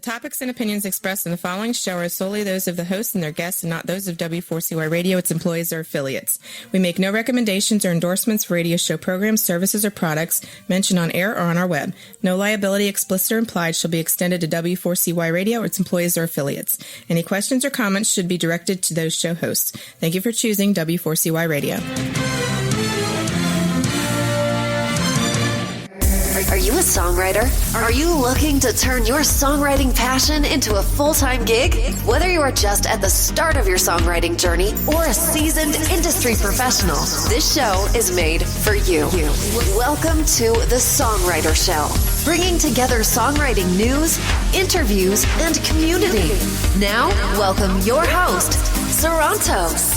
topics and opinions expressed in the following show are solely those of the host and their guests and not those of W4CY Radio, its employees, or affiliates. We make no recommendations or endorsements for radio show programs, services, or products mentioned on air or on our web. No liability, explicit or implied, shall be extended to W4CY Radio, its employees, or affiliates. Any questions or comments should be directed to those show hosts. Thank you for choosing W4CY Radio. Are you a songwriter? Are you looking to turn your songwriting passion into a full-time gig? Whether you are just at the start of your songwriting journey or a seasoned industry professional, this show is made for you. Welcome to the Songwriter Show, bringing together songwriting news, interviews, and community. Now, welcome your host, Sarantos.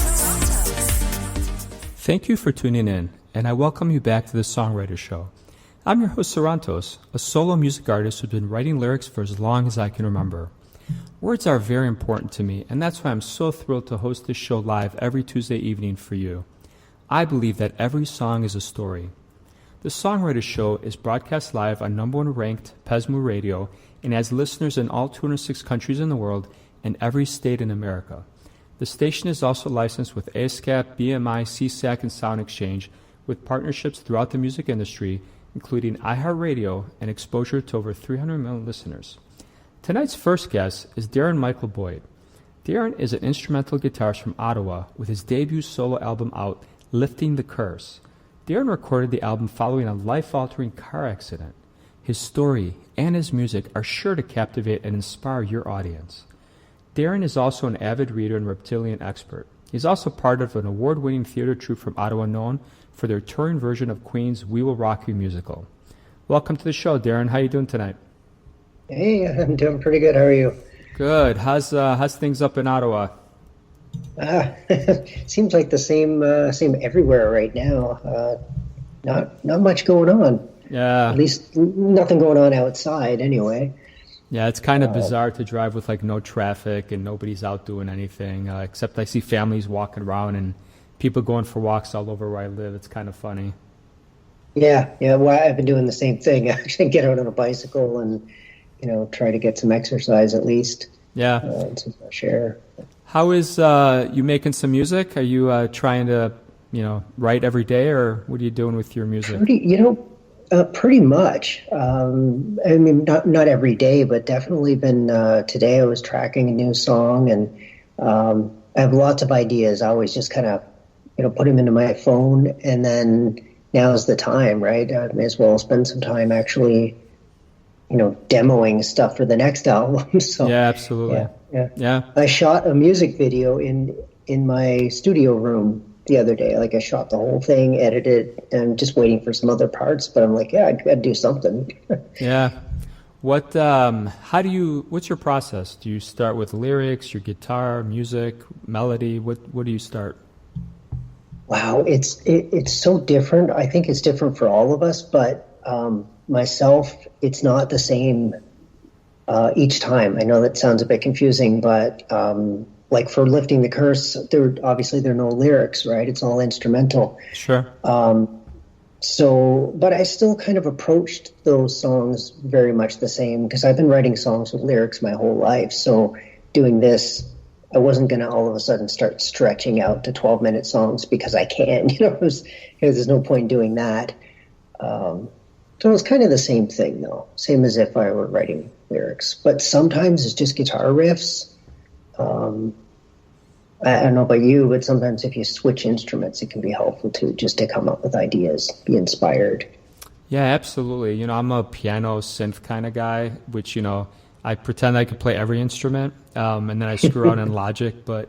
Thank you for tuning in, and I welcome you back to the Songwriter Show. I'm your host, Sarantos, a solo music artist who's been writing lyrics for as long as I can remember. Words are very important to me, and that's why I'm so thrilled to host this show live every Tuesday evening for you. I believe that every song is a story. The Songwriter Show is broadcast live on #1 ranked PESMU Radio and has listeners in all 206 countries in the world and every state in America. The station is also licensed with ASCAP, BMI, CSAC, and Sound Exchange, with partnerships throughout the music industry, including iHeartRadio and exposure to over 300 million listeners. Tonight's first guest is Darren Michael Boyd. Darren is an instrumental guitarist from Ottawa with his debut solo album out, Lifting the Curse. Darren recorded the album following a life-altering car accident. His story and his music are sure to captivate and inspire your audience. Darren is also an avid reader and reptilian expert. He's also part of an award-winning theater troupe from Ottawa known for their touring version of Queen's We Will Rock You musical. Welcome to the show, Darren. How are you doing tonight? Hey, I'm doing pretty good. How are you? Good. How's things up in Ottawa? Seems like the same everywhere right now. Not much going on. Yeah. At least nothing going on outside anyway. Yeah, it's kind of bizarre to drive with like no traffic and nobody's out doing anything, except I see families walking around and people going for walks all over where I live. It's kind of funny. Yeah. Well, I've been doing the same thing. Actually, get out on a bicycle and, try to get some exercise at least. Yeah. And some fresh air. How is you making some music? Are you trying to, write every day, or what are you doing with your music? Pretty much. Not every day, but definitely been. Today I was tracking a new song, and I have lots of ideas. I always just kind of, put them into my phone, and then now's the time, right? I may as well spend some time actually, demoing stuff for the next album. So yeah, absolutely. Yeah. I shot a music video in my studio room the other day. Like I shot the whole thing, edited, and I'm just waiting for some other parts. But I'm like, I gotta do something. Yeah. What's your process? Do you start with lyrics, your guitar, music, melody? What do you start? Wow, it's so different. I think it's different for all of us, but myself, it's not the same each time. I know that sounds a bit confusing, but like for Lifting the Curse, there are no lyrics, right? It's all instrumental. Sure. But I still kind of approached those songs very much the same because I've been writing songs with lyrics my whole life. So doing this, I wasn't going to all of a sudden start stretching out to 12-minute songs because I can. There's no point in doing that. So it's kind of the same thing, though. Same as if I were writing lyrics. But sometimes it's just guitar riffs. I don't know about you, but sometimes if you switch instruments, it can be helpful too, just to come up with ideas, be inspired. Yeah, absolutely. I'm a piano synth kind of guy, which, I pretend I could play every instrument, and then I screw around in Logic. But,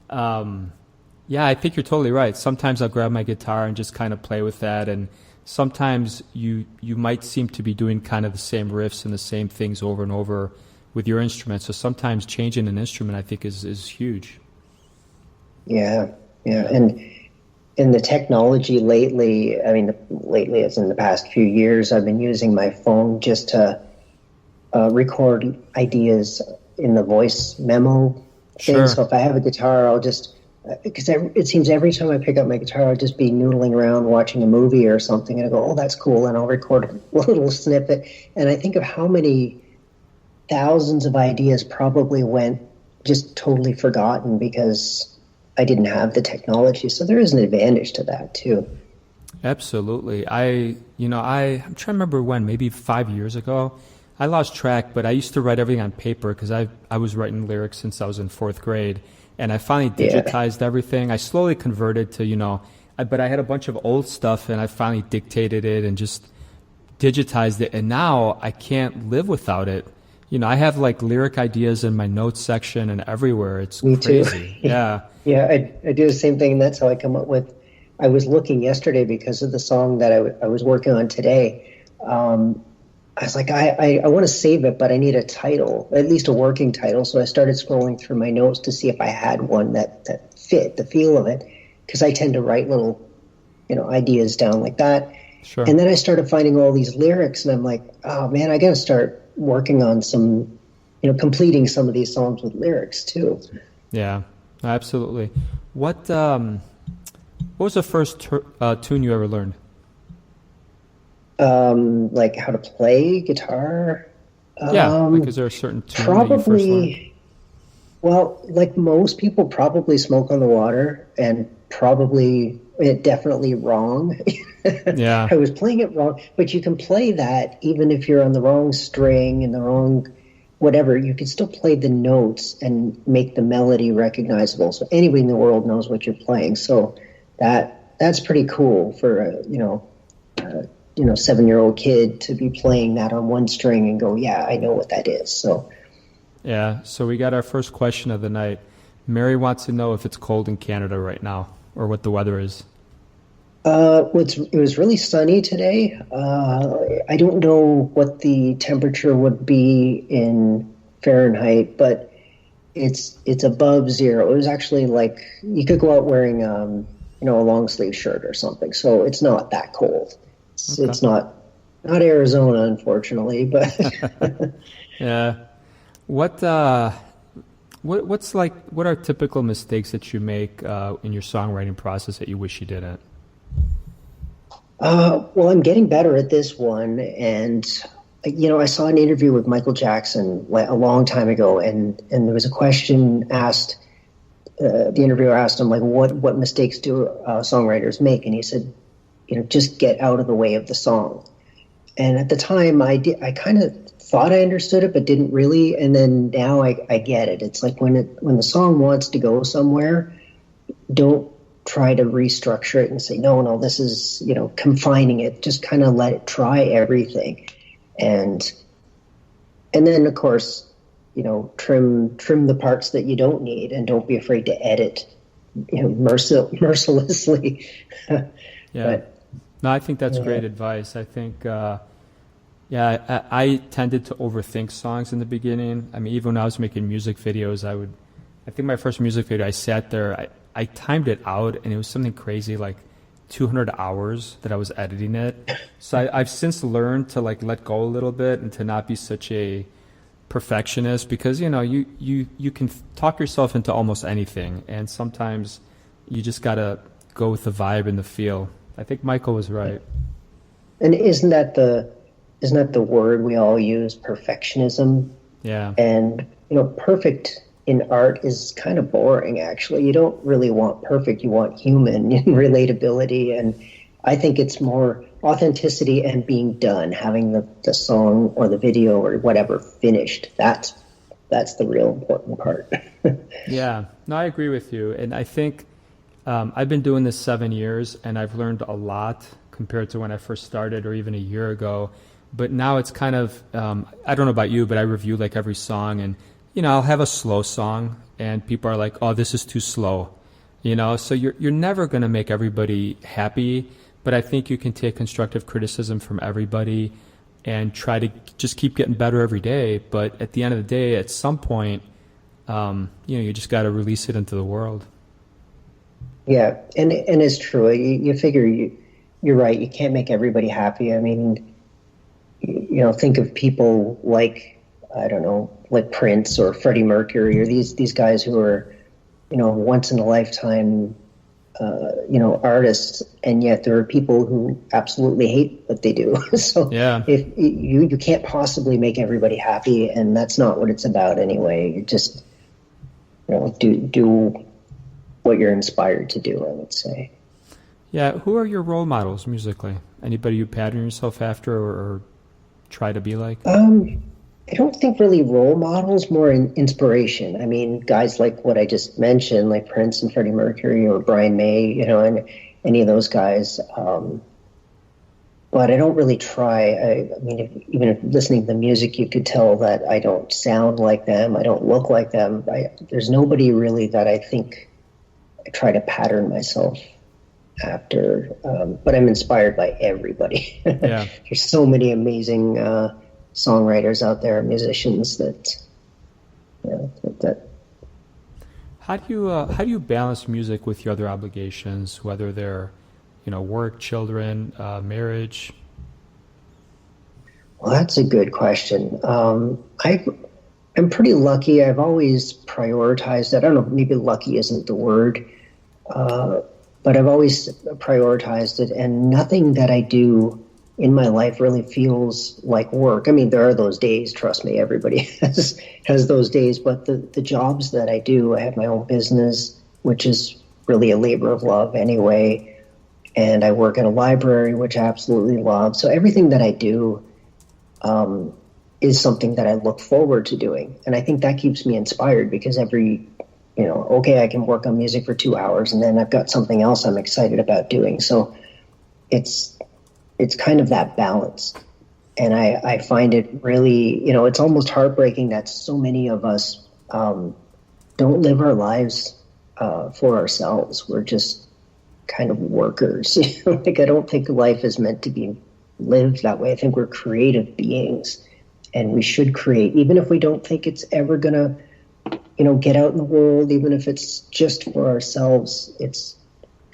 I think you're totally right. Sometimes I'll grab my guitar and just kind of play with that. And sometimes you might seem to be doing kind of the same riffs and the same things over and over with your instrument. So sometimes changing an instrument, I think, is huge. Yeah. And the technology lately, lately as in the past few years, I've been using my phone just to record ideas in the voice memo thing. Sure. So if I have a guitar, I'll just, because it seems every time I pick up my guitar, I'll just be noodling around watching a movie or something, and I go, oh, that's cool, and I'll record a little snippet. And I think of how many thousands of ideas probably went just totally forgotten because I didn't have the technology. So there is an advantage to that too. Absolutely. I'm trying to remember when, maybe 5 years ago, I lost track, but I used to write everything on paper because I was writing lyrics since I was in fourth grade, and I finally digitized everything. I slowly converted to, but I had a bunch of old stuff, and I finally dictated it and just digitized it, and now I can't live without it. I have like lyric ideas in my notes section and everywhere. It's Me crazy. Too. Yeah. Yeah, I do the same thing, and that's how I come up with. I was looking yesterday because of the song that I was working on today. I was like, I want to save it, but I need a title, at least a working title. So I started scrolling through my notes to see if I had one that fit the feel of it, because I tend to write little, ideas down like that. Sure. And then I started finding all these lyrics, and I'm like, oh man, I got to start working on some, completing some of these songs with lyrics too. Yeah, absolutely. What was the first tune you ever learned? Like how to play guitar. Is there a certain tune that you first learned? Well, like most people, probably Smoke on the Water, and definitely wrong. Yeah. I was playing it wrong, but you can play that even if you're on the wrong string and the wrong whatever. You can still play the notes and make the melody recognizable, so anybody in the world knows what you're playing. So that's pretty cool for a 7-year-old kid to be playing that on one string and go, yeah, I know what that is. So yeah. So we got our first question of the night. Mary wants to know if it's cold in Canada right now or what the weather is. It was really sunny today. I don't know what the temperature would be in Fahrenheit, but it's above zero. It was actually like you could go out wearing a long sleeve shirt or something. So it's not that cold. It's not Arizona, unfortunately, but yeah. What are typical mistakes that you make in your songwriting process that you wish you didn't? Well, I'm getting better at this one, and I saw an interview with Michael Jackson a long time ago, and there was a question asked. The interviewer asked him, like, what mistakes do songwriters make? And he said, just get out of the way of the song. And at the time, I kind of thought I understood it, but didn't really. And then now I get it. It's like when the song wants to go somewhere, don't try to restructure it and say, no, this is, confining it. Just kind of let it try everything. And then, of course, trim the parts that you don't need, and don't be afraid to edit, mercilessly. Yeah. But, no, I think that's great advice. I think, I tended to overthink songs in the beginning. I mean, even when I was making music videos, I think my first music video, I sat there, I timed it out, and it was something crazy, like 200 hours that I was editing it. So I've since learned to like let go a little bit and to not be such a perfectionist, because you can talk yourself into almost anything, and sometimes you just gotta go with the vibe and the feel. I think Michael was right. And isn't that the word we all use, perfectionism? Yeah. And perfect in art is kind of boring, actually. You don't really want perfect, you want human and relatability, and I think it's more authenticity and being done, having the song or the video or whatever finished. That's the real important part. Yeah, no, I agree with you. And I think I've been doing this 7 years, and I've learned a lot compared to when I first started or even a year ago. But now it's kind of, I don't know about you, but I review like every song, and I'll have a slow song and people are like, oh, this is too slow. So you're never going to make everybody happy. But I think you can take constructive criticism from everybody and try to just keep getting better every day. But at the end of the day, at some point, you just got to release it into the world. Yeah, and it's true. You figure you're right. You can't make everybody happy. I mean, think of people like, I don't know, like Prince or Freddie Mercury or these guys who are, once in a lifetime artists, and yet there are people who absolutely hate what they do. So Yeah. if you can't possibly make everybody happy, and that's not what it's about anyway. You just do what you're inspired to do, I would say. Yeah. Who are your role models musically? Anybody you pattern yourself after or try to be like? I don't think really role models, more inspiration. I mean, guys like what I just mentioned, like Prince and Freddie Mercury or Brian May, and any of those guys. But I don't really try. I mean, even if listening to the music, you could tell that I don't sound like them. I don't look like them. There's nobody really that I think I try to pattern myself after. But I'm inspired by everybody. Yeah. There's so many amazing songwriters out there, musicians that. How do you balance music with your other obligations, whether they're work, children, marriage? Well, that's a good question. I'm pretty lucky. I've always prioritized. I don't know, maybe lucky isn't the word, but I've always prioritized it, and nothing that I do in my life really feels like work. I mean, there are those days, trust me, everybody has those days, but the jobs that I do, I have my own business, which is really a labor of love anyway, and I work in a library, which I absolutely love. So everything that I do is something that I look forward to doing, and I think that keeps me inspired, because I can work on music for 2 hours, and then I've got something else I'm excited about doing. So it's kind of that balance. And I find it really, it's almost heartbreaking that so many of us don't live our lives for ourselves. We're just kind of workers. Like, I don't think life is meant to be lived that way. I think we're creative beings, and we should create, even if we don't think it's ever going to, get out in the world, even if it's just for ourselves. It's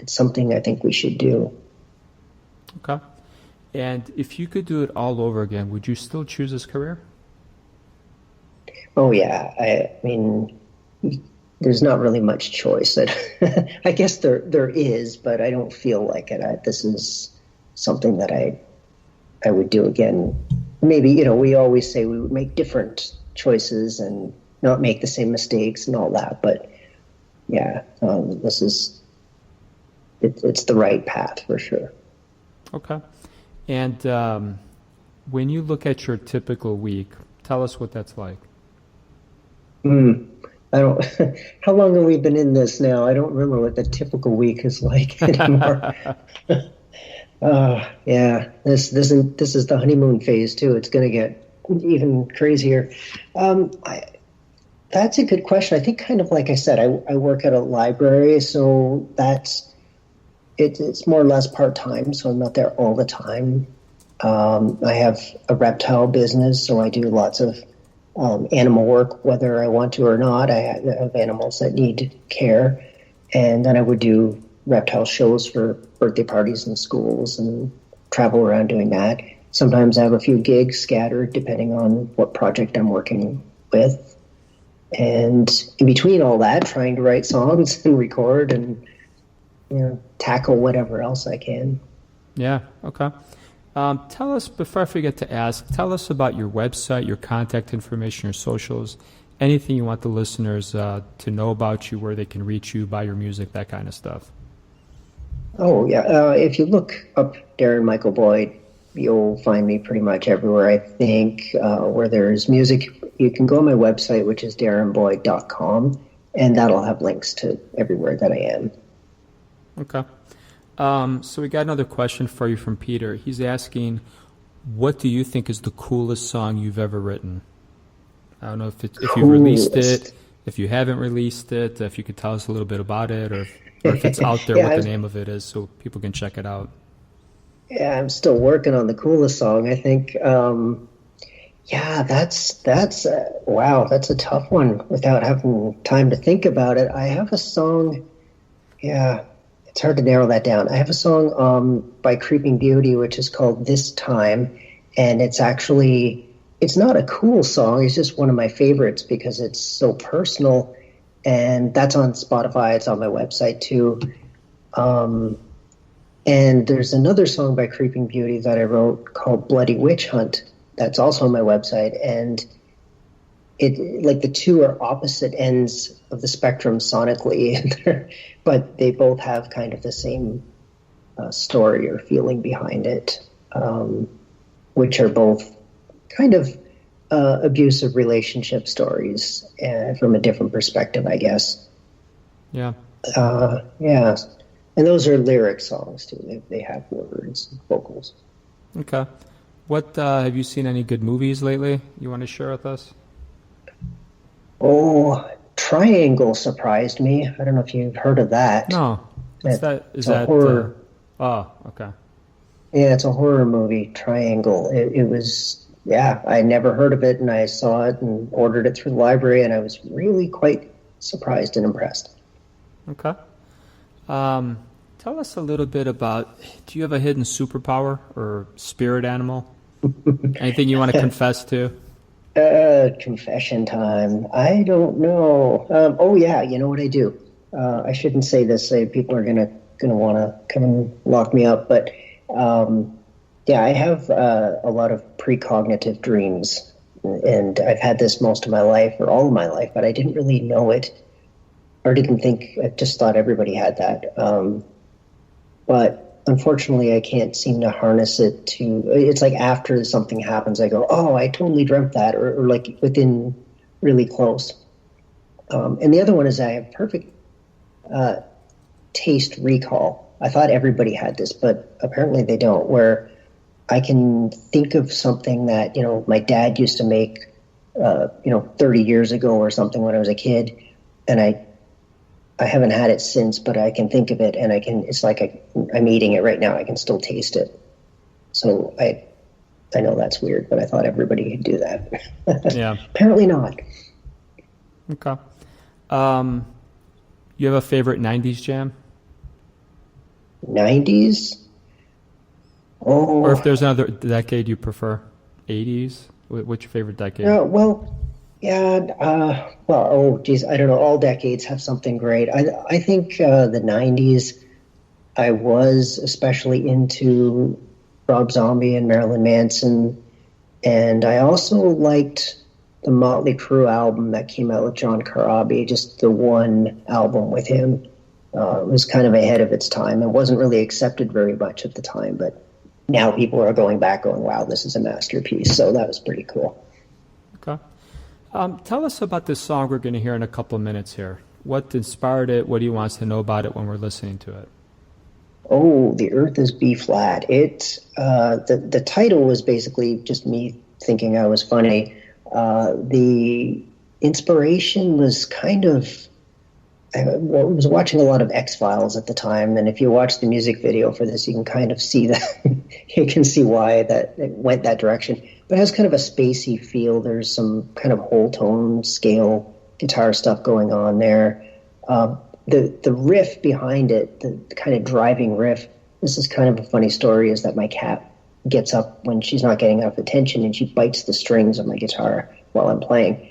something I think we should do. Okay. And if you could do it all over again, would you still choose this career? Oh, yeah. I mean, there's not really much choice. I guess there is, but I don't feel like it. This is something that I would do again. Maybe, we always say we would make different choices and not make the same mistakes and all that. But, yeah, it's the right path for sure. Okay. And when you look at your typical week, tell us what that's like. I don't. How long have we been in this now? I don't remember what the typical week is like anymore. Yeah, this is the honeymoon phase too. It's going to get even crazier. That's a good question. I think, kind of like I said, I work at a library, so it's more or less part-time, so I'm not there all the time. I have a reptile business, so I do lots of animal work, whether I want to or not. I have animals that need care. And then I would do reptile shows for birthday parties in schools and travel around doing that. Sometimes I have a few gigs scattered depending on what project I'm working with. And in between all that, trying to write songs and record and tackle whatever else I can. Yeah, okay. Tell us, before I forget to ask, tell us about your website, your contact information, your socials, anything you want the listeners to know about you, where they can reach you, buy your music, that kind of stuff. Oh, yeah. If you look up Darren Michael Boyd, you'll find me pretty much everywhere, I think. Where there's music, you can go on my website, which is darrenboyd.com, and that'll have links to everywhere that I am. Okay. So we got another question for you from Peter. He's asking, what do you think is the coolest song you've ever written? I don't know if you've released it, if you haven't released it, if you could tell us a little bit about it, or if it's out there, what the name of it is, so people can check it out. Yeah, I'm still working on the coolest song, I think. Yeah, that's wow, that's a tough one without having time to think about it. I have a song, yeah, it's hard to narrow that down. I have a song by Creeping Beauty, which is called This Time, and it's not a cool song, it's just one of my favorites because it's so personal, and that's on Spotify, it's on my website too. And there's another song by Creeping Beauty that I wrote called Bloody Witch Hunt. That's also on my website. And it, like, the two are opposite ends of the spectrum sonically, but they both have kind of the same story or feeling behind it, which are both kind of abusive relationship stories from a different perspective, I guess. Yeah. Yeah. And those are lyric songs, too. They have words, vocals. Okay. What have you seen any good movies lately you want to share with us? Oh, Triangle surprised me. I don't know if you've heard of that. No. Is that horror? Oh, okay. Yeah, it's a horror movie, Triangle. It was, yeah, I never heard of it, and I saw it and ordered it through the library, and I was really quite surprised and impressed. Okay. Tell us a little bit about, do you have a hidden superpower or spirit animal? Anything you want to confess to? Confession time. I don't know. Oh yeah, you know what I do? I shouldn't say this. People are gonna want to come and lock me up. But yeah, I have a lot of precognitive dreams, and I've had this most of my life, or all of my life, but I didn't really know it, or didn't think. I just thought everybody had that. But unfortunately, I can't seem to harness it to. It's like after something happens, I go, "Oh, I totally dreamt that," or like within really close. And the other one is I have perfect taste recall. I thought everybody had this, but apparently they don't. Where I can think of something that my dad used to make, 30 years ago or something when I was a kid, and I haven't had it since, but I can think of it, and it's like I'm eating it right now. I can still taste it. So I know that's weird, but I thought everybody could do that. Yeah. Apparently not. Okay. You have a favorite 90s jam? 90s? Oh. Or if there's another decade you prefer? 80s? What's your favorite decade? Oh, geez, I don't know. All decades have something great. I think the 90s, I was especially into Rob Zombie and Marilyn Manson. And I also liked the Motley Crue album that came out with John Corabi, just the one album with him. It was kind of ahead of its time. It wasn't really accepted very much at the time, but now people are going back going, wow, this is a masterpiece. So that was pretty cool. Okay. Tell us about this song we're going to hear in a couple of minutes here. What inspired it? What do you want us to know about it when we're listening to it? Oh, The Earth is B flat. The title was basically just me thinking I was funny. The inspiration was kind of, I was watching a lot of X-Files at the time, and if you watch the music video for this, you can kind of see that. You can see why that it went that direction. But it has kind of a spacey feel. There's some kind of whole tone scale guitar stuff going on there. The riff behind it, the kind of driving riff, this is kind of a funny story, is that my cat gets up when she's not getting enough attention and she bites the strings of my guitar while I'm playing.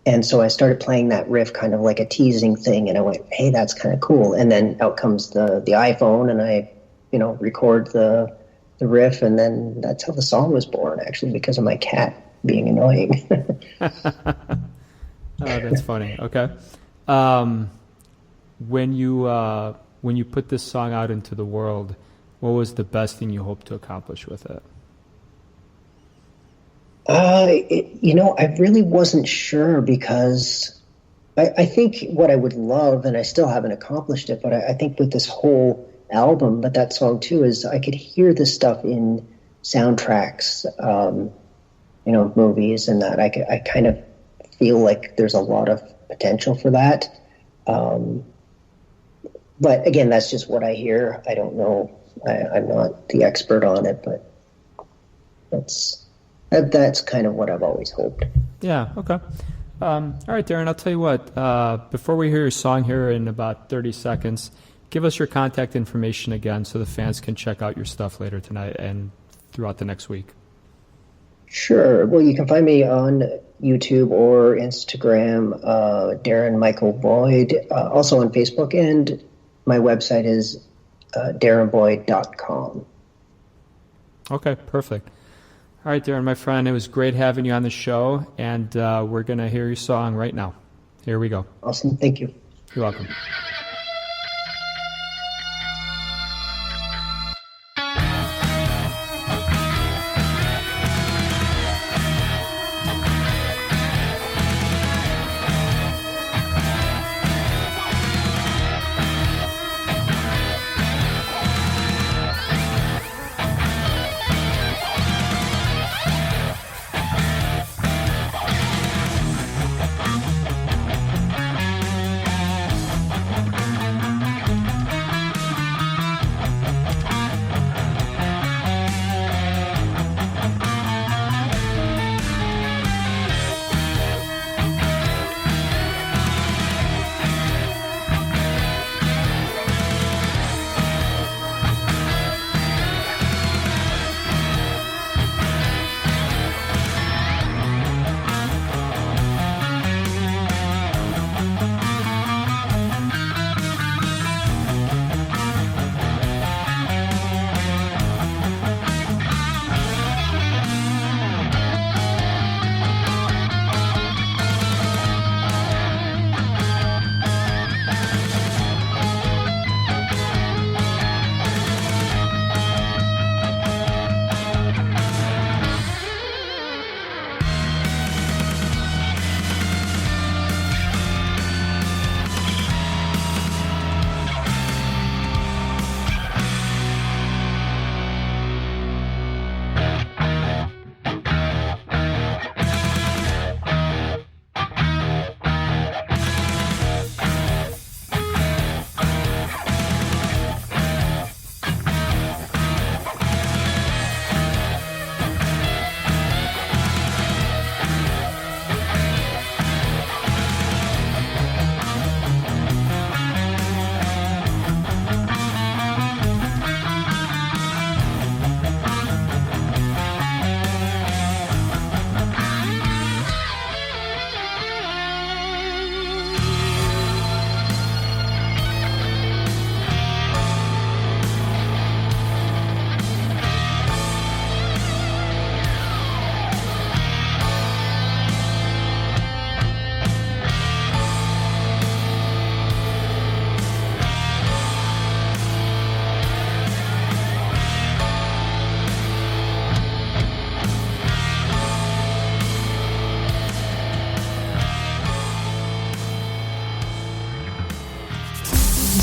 And so I started playing that riff kind of like a teasing thing, and I went, hey, that's kind of cool. And then out comes the iPhone, and I, record the riff, and then that's how the song was born, actually, because of my cat being annoying. Oh, that's funny. Okay. When you put this song out into the world, what was the best thing you hoped to accomplish with it? I really wasn't sure, because I think what I would love, and I still haven't accomplished it, but I think with this whole album, but that song too, is I could hear this stuff in soundtracks, movies, and that I kind of feel like there's a lot of potential for that. But again, that's just what I hear. I don't know. I'm not the expert on it, but that's kind of what I've always hoped. Yeah, okay. All right, Darren, I'll tell you what. Before we hear your song here in about 30 seconds, give us your contact information again so the fans can check out your stuff later tonight and throughout the next week. Sure. Well, you can find me on YouTube or Instagram, Darren Michael Boyd, also on Facebook, and my website is darrenboyd.com. Okay, perfect. All right, Darren, my friend, it was great having you on the show, and we're going to hear your song right now. Here we go. Awesome. Thank you. You're welcome.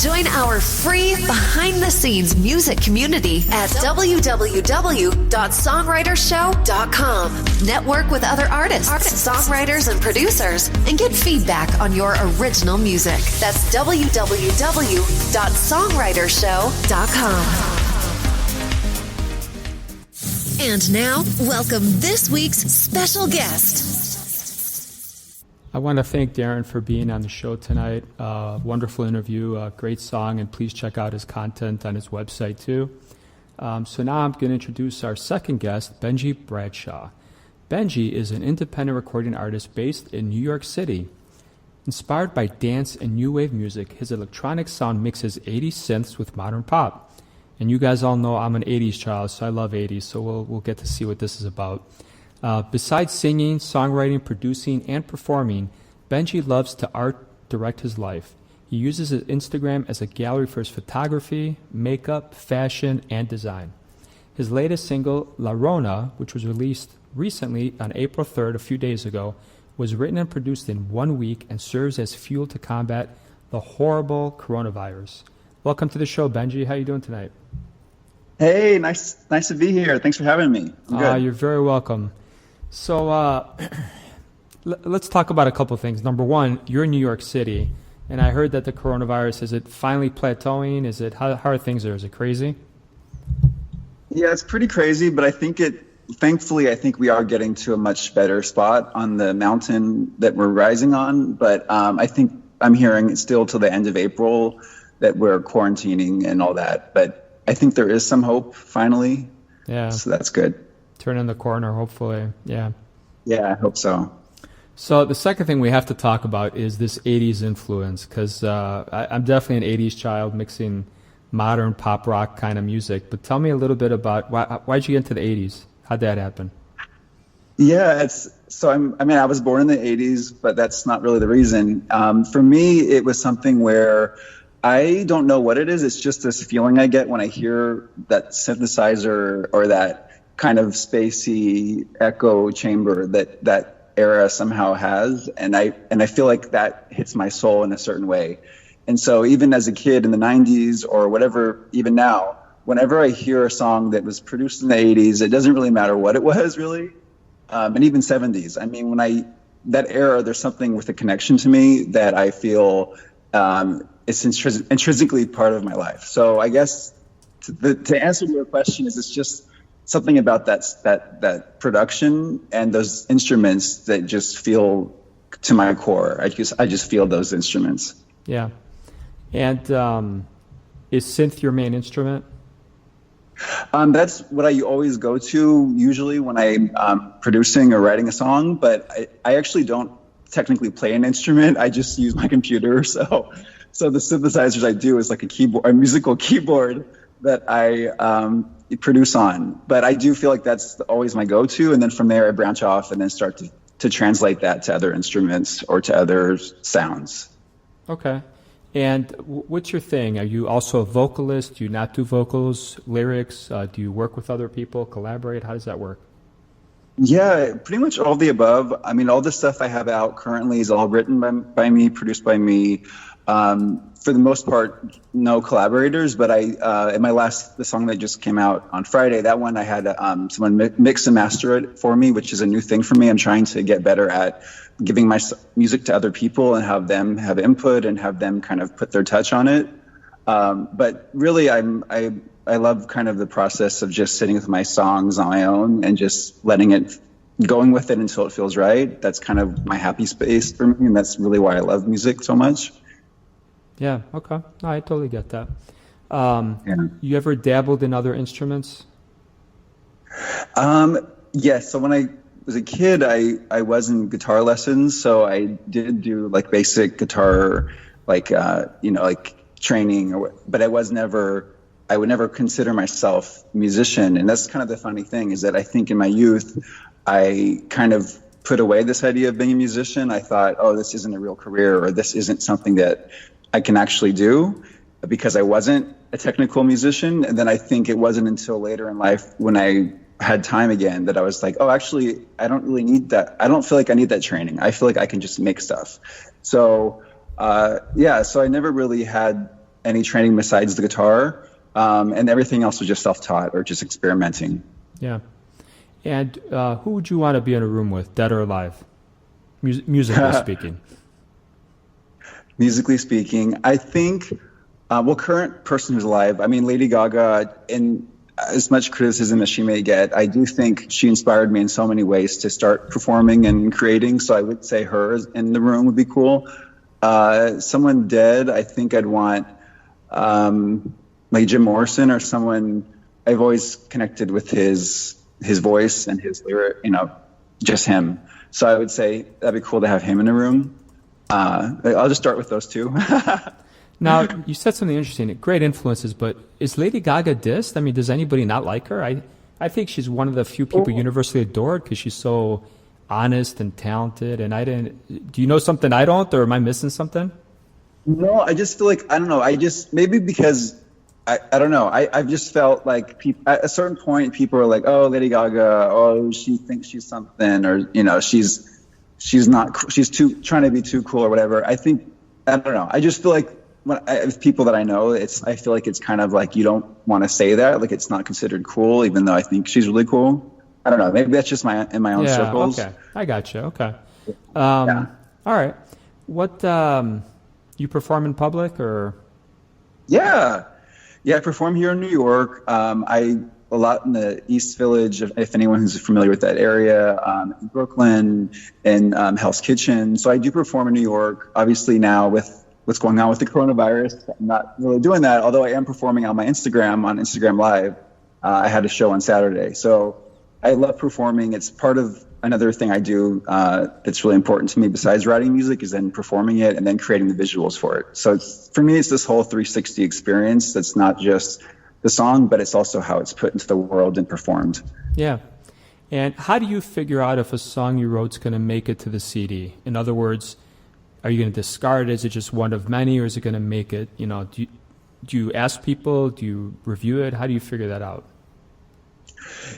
Join our free behind-the-scenes music community at www.songwritershow.com. Network with other artists, songwriters, and producers, and get feedback on your original music. That's www.songwritershow.com. And now, welcome this week's special guest. I want to thank Darren for being on the show tonight. Wonderful interview, great song, and please check out his content on his website too. So now I'm going to introduce our second guest, Benjy Bradshaw. Benjy is an independent recording artist based in New York City. Inspired by dance and new wave music, his electronic sound mixes 80s synths with modern pop. And you guys all know I'm an 80s child, so I love 80s, so we'll get to see what this is about. Besides singing, songwriting, producing, and performing, Benjy loves to art direct his life. He uses his Instagram as a gallery for his photography, makeup, fashion, and design. His latest single, La Rona, which was released recently on April 3rd, a few days ago, was written and produced in 1 week and serves as fuel to combat the horrible coronavirus. Welcome to the show, Benjy. How are you doing tonight? Hey, nice to be here. Thanks for having me. I'm good. You're very welcome. So let's talk about a couple of things. Number one, you're in New York City, and I heard that the coronavirus, is it finally plateauing? Is it how are things there? Is it crazy? Yeah, it's pretty crazy, but thankfully, I think we are getting to a much better spot on the mountain that we're rising on. But I think I'm hearing it's still till the end of April that we're quarantining and all that. But I think there is some hope finally. Yeah. So that's good. Turning the corner, hopefully. Yeah. Yeah, I hope so. So the second thing we have to talk about is this 80s influence, because I'm definitely an 80s child, mixing modern pop rock kind of music. But tell me a little bit about why'd you get into the 80s? How'd that happen? Yeah, I was born in the 80s, but that's not really the reason. For me, it was something where I don't know what it is. It's just this feeling I get when I hear that synthesizer or that kind of spacey echo chamber that era somehow has. And I feel like that hits my soul in a certain way. And so even as a kid in the 90s or whatever, even now, whenever I hear a song that was produced in the 80s, it doesn't really matter what it was really. And even 70s. I mean, that era, there's something with a connection to me that I feel it's intrinsically part of my life. So I guess to answer your question is it's just something about that production and those instruments that just feel to my core. I just feel those instruments. Yeah. And is synth your main instrument? That's what I always go to usually when I'm producing or writing a song, but I actually don't technically play an instrument. I just use my computer. So the synthesizers I do is like a musical keyboard that I produce on. But I do feel like that's always my go-to. And then from there I branch off and then start to translate that to other instruments or to other sounds. Okay. And what's your thing? Are you also a vocalist? Do you not do vocals, lyrics? Do you work with other people, collaborate? How does that work? Yeah, pretty much all the above. I mean, all the stuff I have out currently is all written by me, produced by me. For the most part, no collaborators, but the song that just came out on Friday, that one I had someone mix and master it for me, which is a new thing for me. I'm trying to get better at giving my music to other people and have them have input and have them kind of put their touch on it. But really, I love kind of the process of just sitting with my songs on my own and just going with it until it feels right. That's kind of my happy space for me, and that's really why I love music so much. Yeah, okay. No, I totally get that. You ever dabbled in other instruments? Yes. So when I was a kid, I was in guitar lessons. So I did do like basic guitar, like training, but I would never consider myself a musician. And that's kind of the funny thing is that I think in my youth, I kind of put away this idea of being a musician. I thought, oh, this isn't a real career, or this isn't something that I can actually do, because I wasn't a technical musician. And then I think it wasn't until later in life when I had time again that I was like, oh, actually, I don't really need that. I don't feel like I need that training. I feel like I can just make stuff. So, so I never really had any training besides the guitar. And everything else was just self-taught or just experimenting. Yeah. And who would you want to be in a room with, dead or alive, musically speaking? Musically speaking, I think, current person who's alive, I mean, Lady Gaga, in as much criticism as she may get, I do think she inspired me in so many ways to start performing and creating. So I would say her in the room would be cool. Someone dead, I think I'd want like Jim Morrison, or someone I've always connected with his voice and his lyric, just him. So I would say that'd be cool to have him in a room. I'll just start with those two. Now, you said something interesting, great influences, but is Lady Gaga dissed? I mean, does anybody not like her? I think she's one of the few people universally adored because she's so honest and talented. And do you know something I don't, or am I missing something? No, I just feel like, I don't know. Maybe because I don't know. I've just felt like at a certain point, people are like, oh, Lady Gaga, oh, she thinks she's something, or, she's not, she's trying to be too cool or whatever. I don't know. I just feel like with people that I know, I feel like it's kind of like you don't want to say that, like it's not considered cool, even though I think she's really cool. I don't know. Maybe that's just in my own circles. Okay, I got you. Okay. All right. What you perform in public or? Yeah, I perform here in New York. A lot in the East Village, if anyone who's familiar with that area, in Brooklyn, and Hell's Kitchen. So I do perform in New York. Obviously now with what's going on with the coronavirus, I'm not really doing that, although I am performing on my Instagram, on Instagram Live. I had a show on Saturday. So I love performing. It's part of another thing I do that's really important to me besides writing music is then performing it and then creating the visuals for it. So for me, it's this whole 360 experience that's not just the song, but it's also how it's put into the world and performed. Yeah. And how do you figure out if a song you wrote is going to make it to the CD? In other words, are you going to discard it? Is it just one of many, or is it going to make it? You know, do you ask people? Do you review it? How do you figure that out?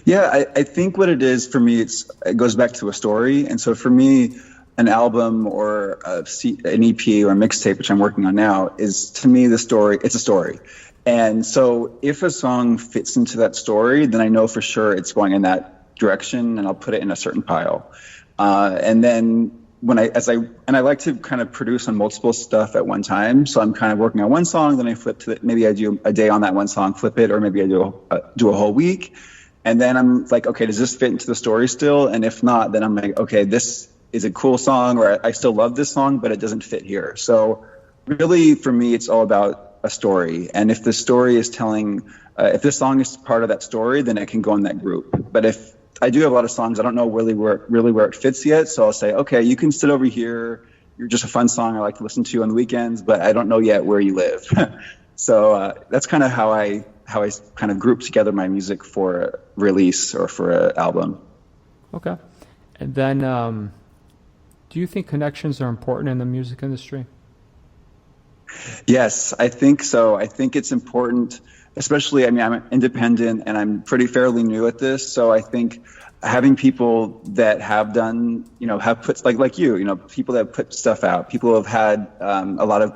Yeah, I think what it is for me, it goes back to a story. And so for me, an album or an EP or a mixtape, which I'm working on now, is to me the story. It's a story. And so if a song fits into that story, then I know for sure it's going in that direction, and I'll put it in a certain pile. And then I like to kind of produce on multiple stuff at one time. So I'm kind of working on one song, then I flip to it. Maybe I do a day on that one song, flip it, or maybe I do a whole week. And then I'm like, okay, does this fit into the story still? And if not, then I'm like, okay, this is a cool song, or I still love this song, but it doesn't fit here. So really, for me, it's all about a story. And if the story is telling, if this song is part of that story, then it can go in that group. But if I do have a lot of songs, I don't know really where it fits yet. So I'll say, okay, you can sit over here. You're just a fun song I like to listen to on the weekends, but I don't know yet where you live. So that's kind of how I kind of group together my music for a release or for an album. Okay. And then do you think connections are important in the music industry? Yes, I think so. I think it's important, especially, I mean, I'm independent and I'm pretty fairly new at this. So I think having people that have done, have put, like you, people that have put stuff out, people who have had a lot of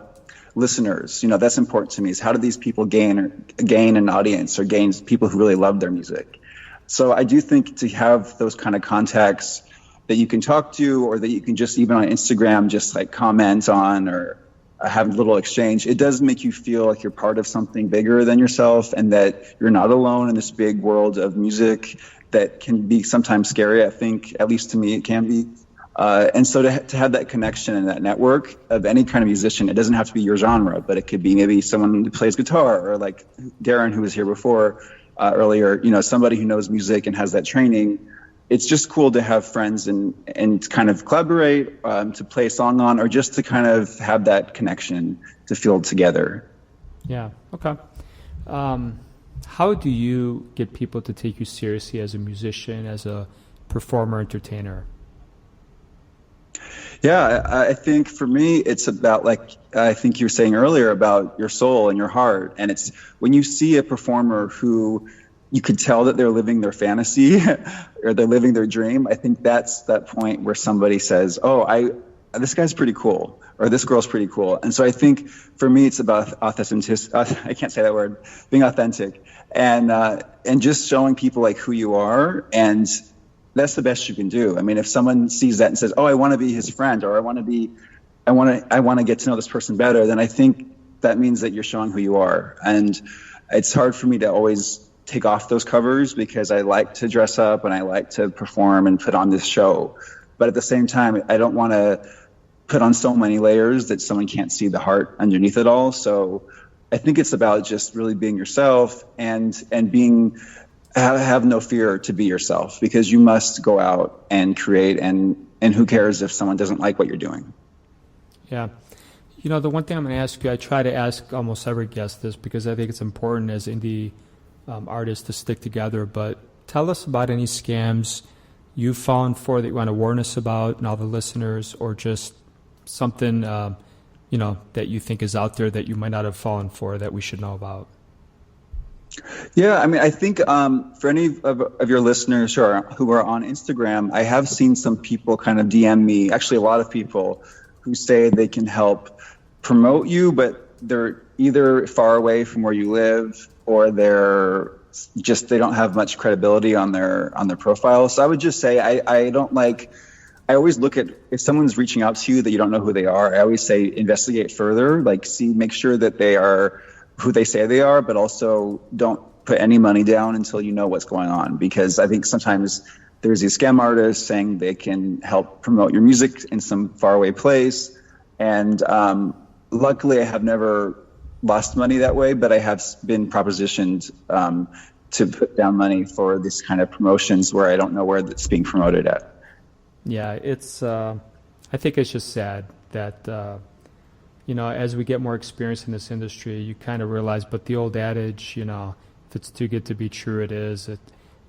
listeners, that's important to me, is how do these people gain an audience or gain people who really love their music. So I do think to have those kind of contacts that you can talk to, or that you can just even on Instagram, just like comment on or have a little exchange, it does make you feel like you're part of something bigger than yourself, and that you're not alone in this big world of music that can be sometimes scary. I think, at least to me, it can be. And so to have that connection and that network of any kind of musician, it doesn't have to be your genre, but it could be maybe someone who plays guitar, or like Darren, who was here before earlier, somebody who knows music and has that training. It's just cool to have friends and kind of collaborate, to play a song on, or just to kind of have that connection to feel together. Yeah. Okay. How do you get people to take you seriously as a musician, as a performer, entertainer? Yeah, I think for me, it's about, like I think you were saying earlier, about your soul and your heart. And it's when you see a performer who you could tell that they're living their fantasy or they're living their dream, I think that's that point where somebody says, oh, this guy's pretty cool, or this girl's pretty cool. And so I think for me, it's about authenticity. I can't say that word, being authentic, and just showing people like who you are. And that's the best you can do. I mean, if someone sees that and says, oh, I want to be his friend, or I want to get to know this person better, then I think that means that you're showing who you are. And it's hard for me to always take off those covers, because I like to dress up and I like to perform and put on this show. But at the same time, I don't want to put on so many layers that someone can't see the heart underneath it all. So I think it's about just really being yourself and have no fear to be yourself, because you must go out and create, and who cares if someone doesn't like what you're doing. Yeah. The one thing I'm going to ask you, I try to ask almost every guest this, because I think it's important as indie artists to stick together. But tell us about any scams you've fallen for that you want to warn us about and all the listeners, or just something, that you think is out there that you might not have fallen for that we should know about. Yeah, I mean, I think for any of your listeners who are on Instagram, I have seen some people kind of DM me, actually a lot of people, who say they can help promote you, but they're either far away from where you live, or they don't have much credibility on their profile. So I would just say I always look at, if someone's reaching out to you that you don't know who they are, I always say investigate further, make sure that they are who they say they are, but also don't put any money down until you know what's going on. Because I think sometimes there's these scam artists saying they can help promote your music in some faraway place. And luckily I have never lost money that way, but I have been propositioned to put down money for this kind of promotions where I don't know where it's being promoted at. Yeah, it's. I think it's just sad that as we get more experience in this industry, you kind of realize. But the old adage, if it's too good to be true, it is.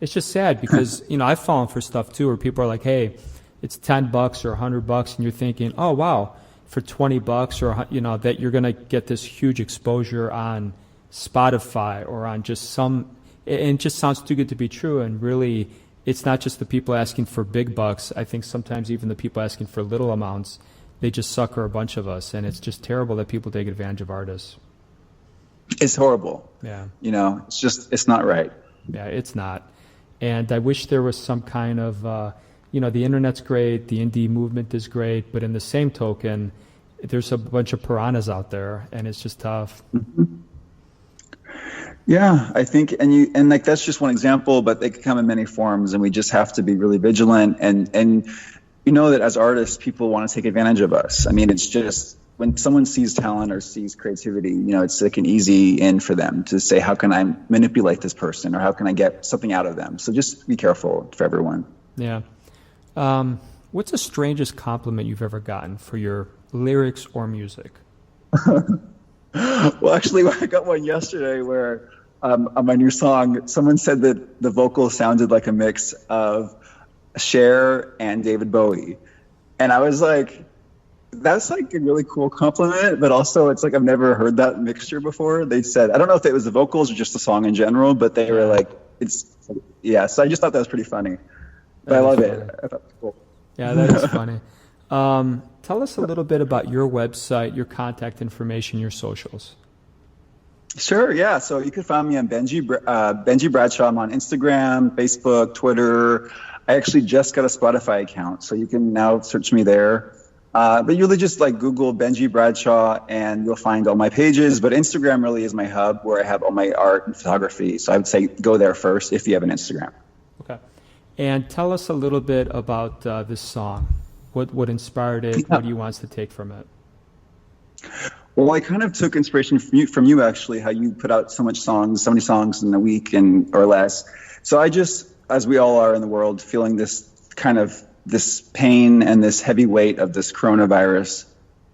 It's just sad because I've fallen for stuff too, where people are like, "Hey, it's $10 or $100," and you're thinking, "Oh wow, for $20 or that you're gonna get this huge exposure on Spotify or on just some." It just sounds too good to be true, and really, it's not just the people asking for big bucks. I think sometimes even the people asking for little amounts, they just sucker a bunch of us, and it's just terrible that people take advantage of artists. It's horrible. Yeah. It's not right. Yeah, it's not. And I wish there was some kind of, the internet's great, the indie movement is great, but in the same token, there's a bunch of piranhas out there, and it's just tough. Mm-hmm. Yeah, I think, and like that's just one example, but they can come in many forms, and we just have to be really vigilant. And that as artists, people want to take advantage of us. I mean, it's just when someone sees talent or sees creativity, it's like an easy in for them to say, how can I manipulate this person, or how can I get something out of them? So just be careful for everyone. Yeah. What's the strangest compliment you've ever gotten for your lyrics or music? Well, actually, I got one yesterday where on my new song, someone said that the vocal sounded like a mix of Cher and David Bowie. And I was like, that's like a really cool compliment, but also it's like I've never heard that mixture before. They said, I don't know if it was the vocals or just the song in general, but they were like, so I just thought that was pretty funny. But I love it. I thought it was cool. Yeah, that is funny. Tell us a little bit about your website, your contact information, your socials. Sure, yeah. So you can find me on Benjy Bradshaw. I'm on Instagram, Facebook, Twitter. I actually just got a Spotify account, so you can now search me there. But you really just like Google Benjy Bradshaw and you'll find all my pages. But Instagram really is my hub where I have all my art and photography. So I would say go there first if you have an Instagram. Okay. And tell us a little bit about this song. What inspired it? Yeah. What do you want us to take from it? Well, I kind of took inspiration from you actually, how you put out so many songs in a week or less. So I just, as we all are in the world, feeling this pain and this heavy weight of this coronavirus.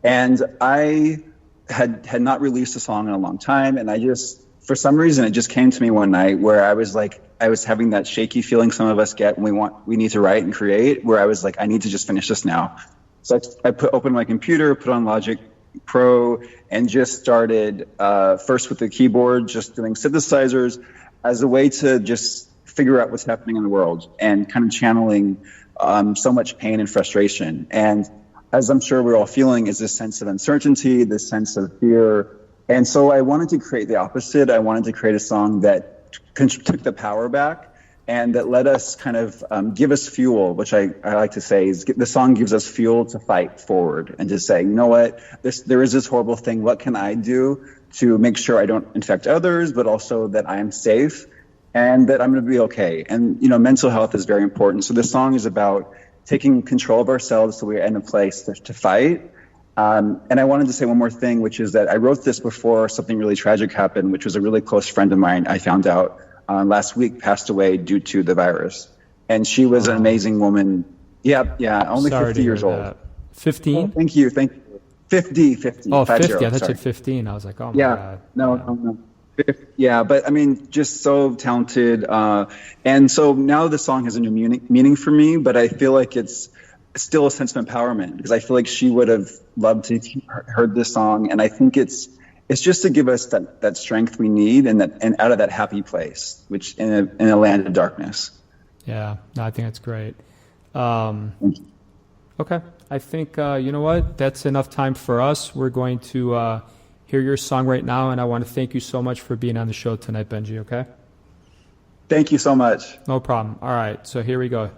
And I had not released a song in a long time. And I just, for some reason, it just came to me one night where I was having that shaky feeling some of us get when we need to write and create, where I was like, I need to just finish this now. So I opened my computer, put on Logic Pro, and just started first with the keyboard, just doing synthesizers as a way to just figure out what's happening in the world and kind of channeling so much pain and frustration. And as I'm sure we're all feeling is this sense of uncertainty, this sense of fear. And so I wanted to create the opposite. I wanted to create a song that took the power back and that let us kind of give us fuel, which I like to say is the song gives us fuel to fight forward and to say, you know what, there is this horrible thing. What can I do to make sure I don't infect others, but also that I am safe and that I'm going to be okay? And, mental health is very important. So this song is about taking control of ourselves so we're in a place to fight. And I wanted to say one more thing, which is that I wrote this before something really tragic happened, which was a really close friend of mine I found out last week passed away due to the virus. And she was an amazing woman. Yeah, only Sorry 50 years old. 15? Oh, thank you. 50. Oh, 50. I thought you said 15. I was like, oh my God. No. Yeah, but I mean, just so talented. And so now the song has a new meaning for me, but I feel like it's still a sense of empowerment because I feel like she would have loved to have heard this song. And I think it's just to give us that strength we need and out of that happy place, which in a land of darkness. Yeah, no, I think that's great. Okay. I think, you know what? That's enough time for us. We're going to hear your song right now. And I want to thank you so much for being on the show tonight, Benjy. Okay. Thank you so much. No problem. All right. So here we go.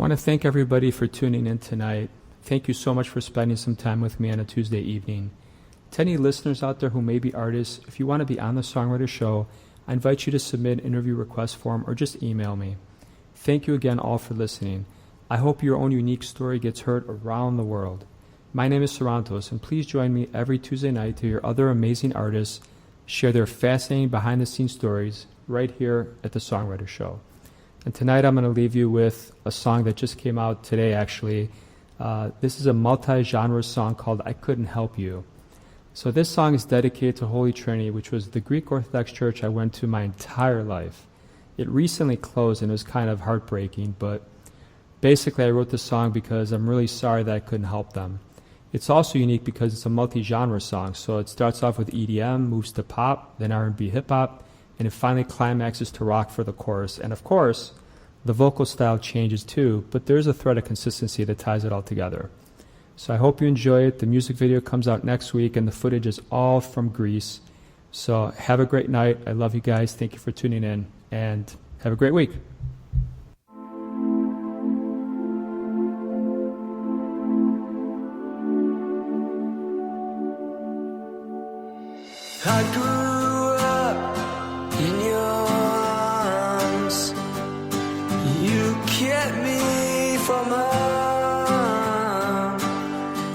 I want to thank everybody for tuning in tonight. Thank you so much for spending some time with me on a Tuesday evening. To any listeners out there who may be artists, if you want to be on the Songwriter Show, I invite you to submit an interview request form or just email me. Thank you again all for listening. I hope your own unique story gets heard around the world. My name is Sarantos, and please join me every Tuesday night to hear other amazing artists share their fascinating behind-the-scenes stories right here at the Songwriter Show. And tonight I'm going to leave you with a song that just came out today, actually. This is a multi-genre song called I Couldn't Help You. So this song is dedicated to Holy Trinity, which was the Greek Orthodox church I went to my entire life. It recently closed and it was kind of heartbreaking, but basically I wrote this song because I'm really sorry that I couldn't help them. It's also unique because it's a multi-genre song, so it starts off with EDM, moves to pop, then R&B hip-hop, and it finally climaxes to rock for the chorus. And of course, the vocal style changes too, but there's a thread of consistency that ties it all together. So I hope you enjoy it. The music video comes out next week, and the footage is all from Greece. So have a great night. I love you guys. Thank you for tuning in, and have a great week. I grew up in your arms. You kept me from harm.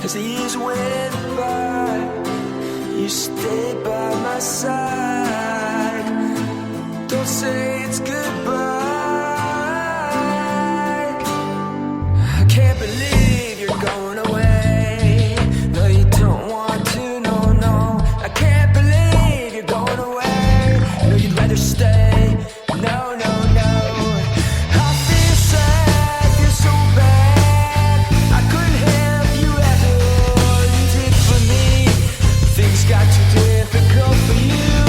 As the years went by, you stayed by my side. Don't say it's goodbye. I can't believe you're going away. No, you don't want to, no, no. I can't believe you're going away. No, you'd rather stay. No, no, no. I feel sad, feel so bad. I couldn't help you after all you did for me. Things got too difficult for you.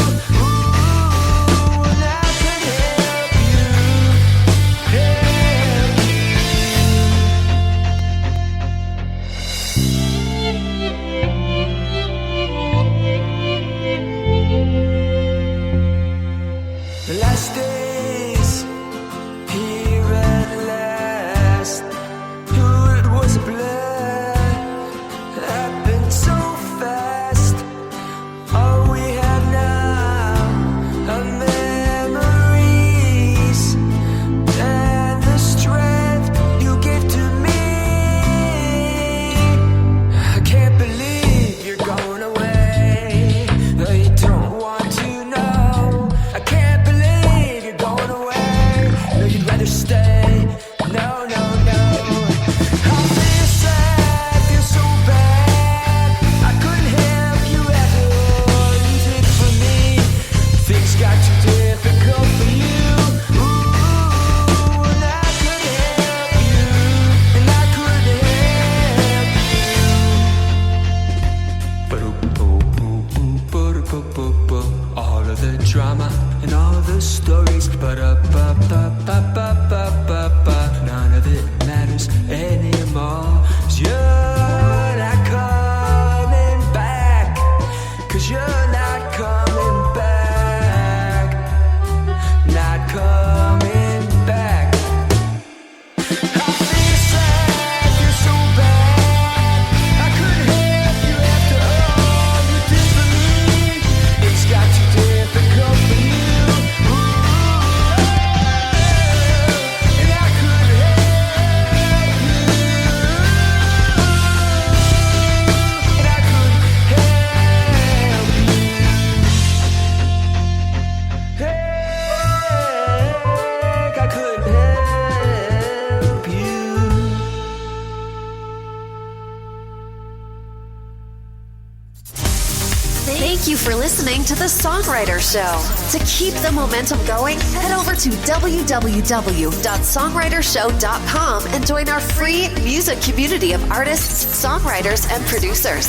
Thank you for listening to The Songwriter Show. To keep the momentum going, head over to www.songwritershow.com and join our free music community of artists, songwriters, and producers.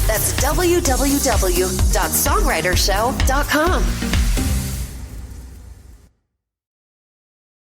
That's www.songwritershow.com.